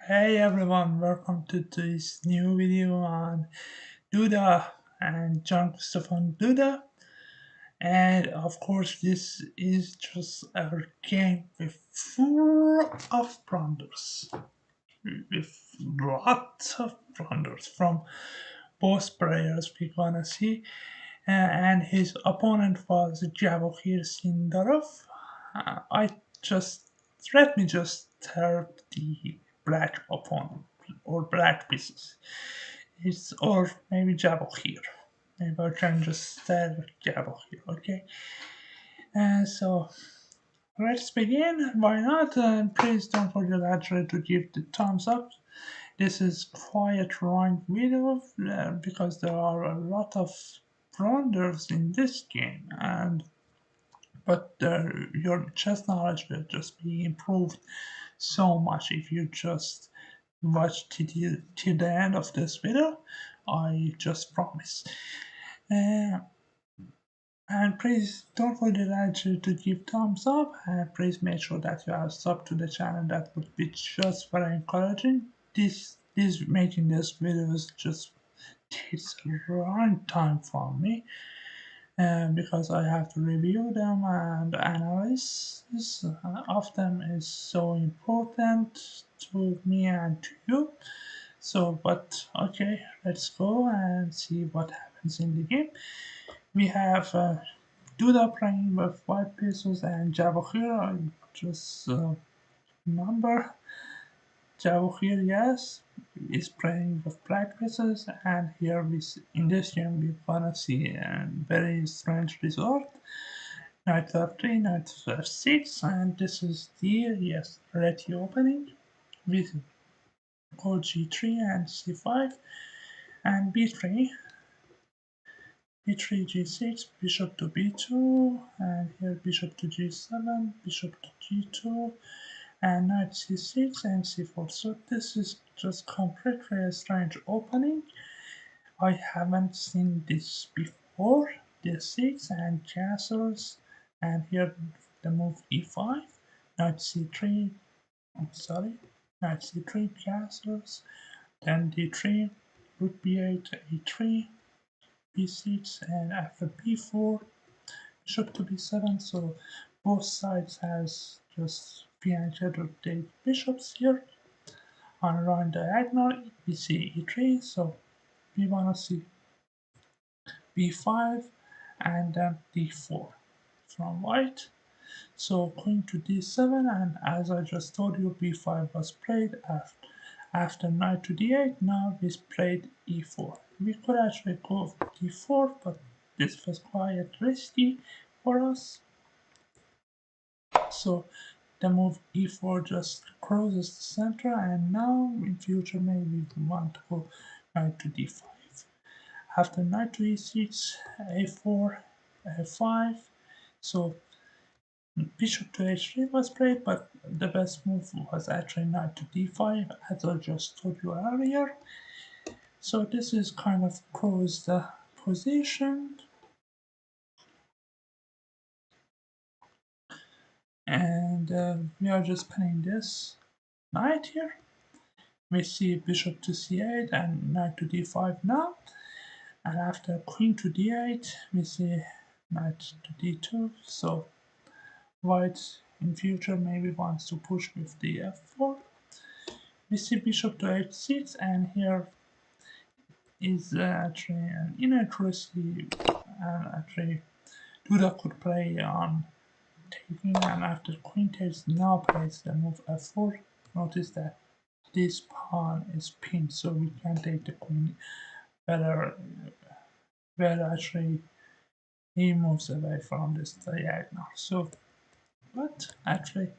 Hey everyone, welcome to this new video on Duda and jan-krzysztof on Duda. And of course, this is just a game with full of blunders, with lots of blunders from both players we're gonna see. And his opponent was Javohir Sindarov. I just let me just tell the black opponent or black pieces. It's or maybe Javohir. Maybe I can just tell Javohir. Okay. And so let's begin. Why not? Please don't forget actually to give the thumbs up. This is quite long video because there are a lot of blunders in this game, and but your chess knowledge will just be improved so much if you just watch till the end of this video. I just promise. Uh, and please don't forget to give thumbs up, and please make sure that you are sub to the channel. That would be just very encouraging. This making this videos just takes a long time for me, because I have to review them and analysis of them is so important to me and to you. So, but okay, let's go and see what happens in the game. We have Duda playing with white pieces and Javohir. I just number Javohir, yes, is playing with black pieces, and here in this game we're gonna see a very strange result. Knight f3, knight f6, and this is the yes ready opening with go g3 and c5 and b3, b3 g6, bishop to b2, and here bishop to g7, bishop to g2, and knight c6 and c4. So this is just completely a strange opening. I haven't seen this before. D6 and castles, and here the move e5, knight c3. I'm sorry, knight c3 castles, then d3, rook b8, a3, b6, and after b4, bishop to b7. So both sides has just behind rotate bishops here on line diagonal. We see e3, so we wanna see b5 and then d4 from white. So queen to d7, and as I just told you, b5 was played after knight to d8. Now we played e4. We could actually go d4, but this was quite risky for us. So the move e4 just closes the center, and now in future maybe we want to go knight to d5. After knight to e6, a4, a5. So bishop to h3 was played, but the best move was actually knight to d5, as I just told you earlier. So this is kind of closed position, and we are just playing this knight here. We see bishop to c8 and knight to d5 now, and after queen to d8 we see knight to d2. So white in future maybe wants to push with the f4. We see bishop to h6, and here is actually an inaccuracy, and actually Duda could play on taking, and after queen takes now plays the move f4. Notice that this pawn is pinned, so we can take the queen better, where actually he moves away from this diagonal. So, but actually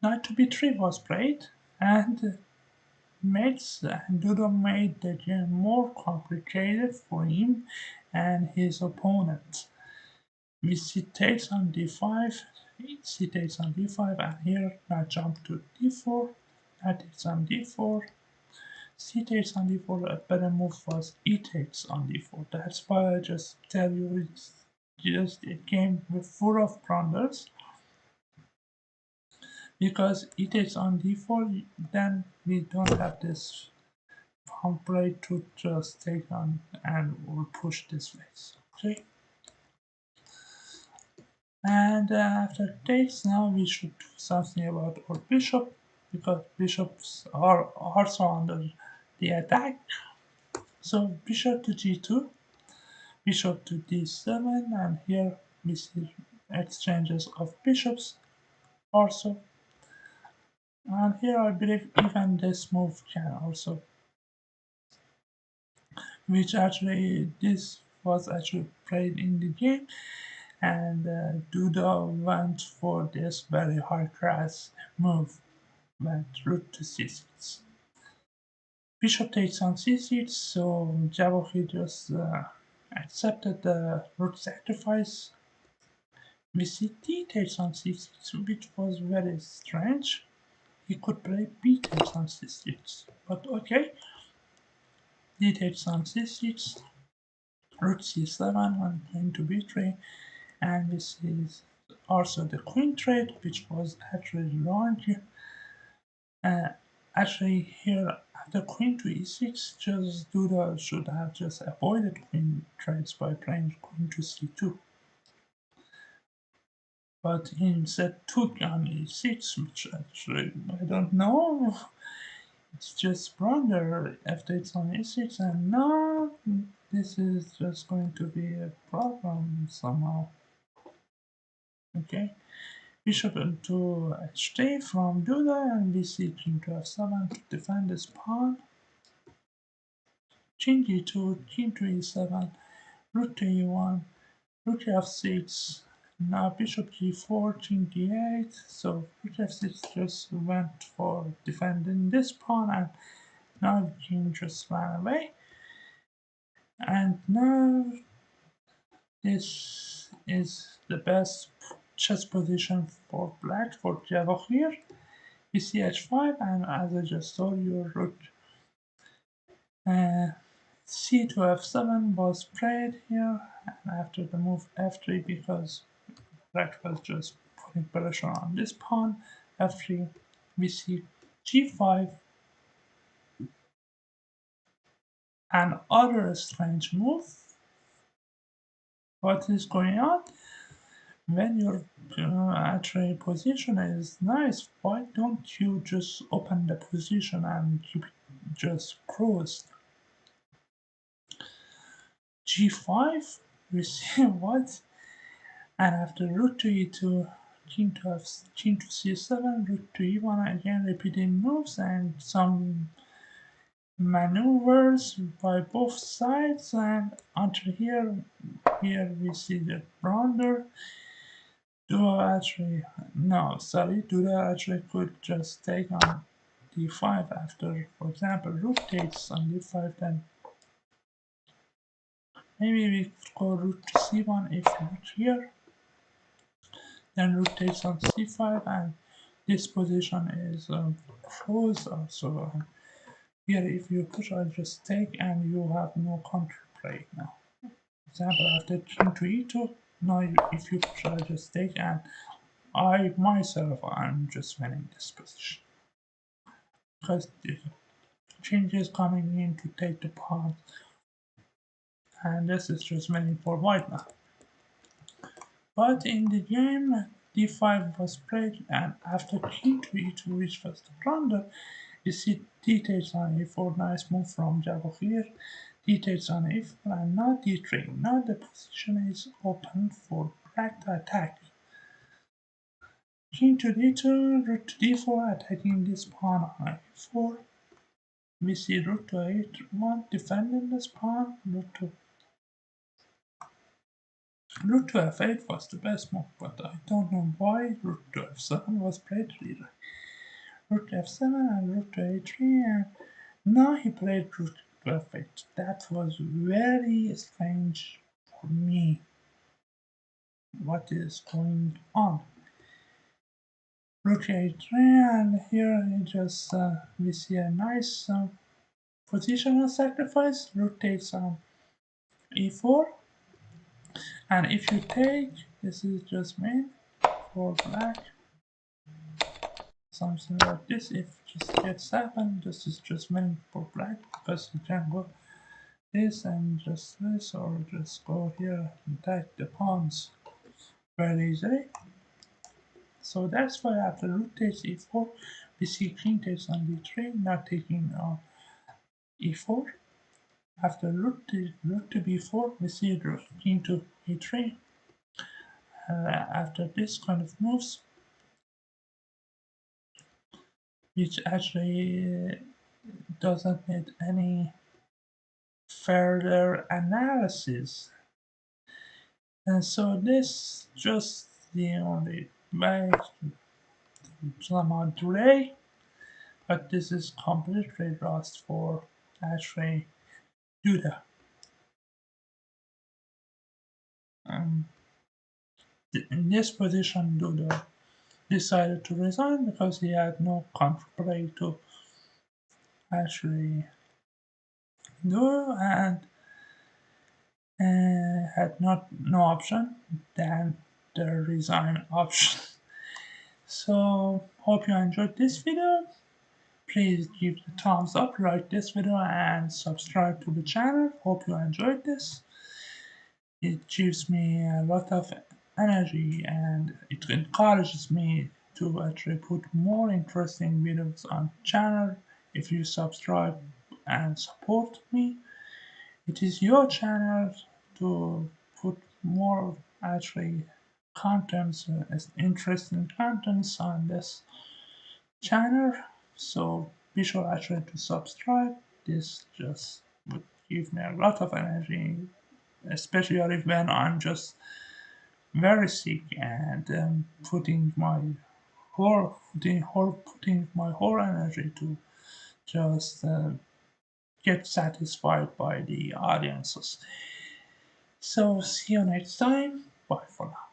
knight to b3 was played, and makes Duda made the game more complicated for him and his opponent. We see takes on d5, c takes on d5, and here knight jump to d4, knight takes on d4, c takes on d4. A better move was e takes on d4. That's why I just tell you it's just a game with full of blunders. because it is on d4, then we don't have this pawn play to just take on and we'll push this way. Okay, and after takes, now we should do something about our bishop, because bishops are also under the attack. So bishop to g2, bishop to d7, and here we see exchanges of bishops also. And here I believe even this move can also, which actually this was actually played in the game, and Duda went for this very high class move, went rook to c6. Bishop takes on c6, so Jabouchi just accepted the rook sacrifice. We see d takes on c6, which was very strange. He could play b takes on c6, but okay. D takes on c6, rook c7, and queen to b3, and this is also the queen trade, which was actually wrong. Actually, here after queen to e6, just Duda should have just avoided queen trades by playing queen to c2. But he instead took on e6, which actually I don't know. It's just blunder f takes on e6, and now this is just going to be a problem somehow. Okay. Bishop into h3 from Duda, and we see king to f7 to defend this pawn. King g2, king to e7, rook to e1, rook f6, now bishop g4, king d8, so rook f6 just went for defending this pawn, and now the king just ran away. And now this is the best chess position for black for Jabouchi. We see h5, and as I just told you, rook c to f7 was played here, and after the move f3, because black was just putting pressure on this pawn, f3, we see g5, and other strange move. What is going on? When your actual position is nice, why don't you just open the position and keep it just closed? g5, we see what? And after rook to e2, king to king to c7, rook to e1, again repeating moves and some maneuvers by both sides, and until here we see the blunder. Duda actually, no, sorry, Duda actually could just take on d5 after, for example, rook takes on d5, then maybe we could go rook to c1 if not here, then rook takes on c5, and this position is closed also. Here, if you push, I just take, and you have no counterplay now. For example, after king to e2, now if you push, I just take, and I myself am just winning this position because the king is coming in to take the pawn, and this is just winning for white now. But in the game, d5 was played, and after king to e2, which was the blunder, you see d takes on e4, nice move from Jabouchi. D takes on e4, and now d3. Now the position is open for black to attack. King to d2, rook to d4, attacking this pawn on e4. We see rook to h1, defending this pawn. Rook to f8 was the best move, but I don't know why rook to f7 was played really. Rook to f7 and rook to a3, and now he played rook to f8. That was very strange for me. What is going on? Rook to a3, and here he just we see a nice positional sacrifice. Rook takes on e4, and if you take, this is just main for black. something like this. If this gets happen, this is just meant for black because you can go this and just this, or just go here and attack the pawns very easily. So that's why after rook takes e4, we see king takes on d3, not taking on e4. After rook to b4, we see rook king to e3. After this kind of moves, which actually doesn't need any further analysis. And so this just the only way to somehow today, but this is completely lost for actually Duda. Um, in this position, Duda decided to resign because he had no counterplay to actually do, and had not no option than the resign option. So hope you enjoyed this video. Please give the thumbs up, like this video, and subscribe to the channel. Hope you enjoyed this. It gives me a lot of energy and it encourages me to actually put more interesting videos on channel. If you subscribe and support me, it is your channel to put more actually contents, interesting contents on this channel. So be sure actually to subscribe. This just would give me a lot of energy, especially if when I'm just very sick and putting my whole energy to just get satisfied by the audiences. So see you next time. Bye for now.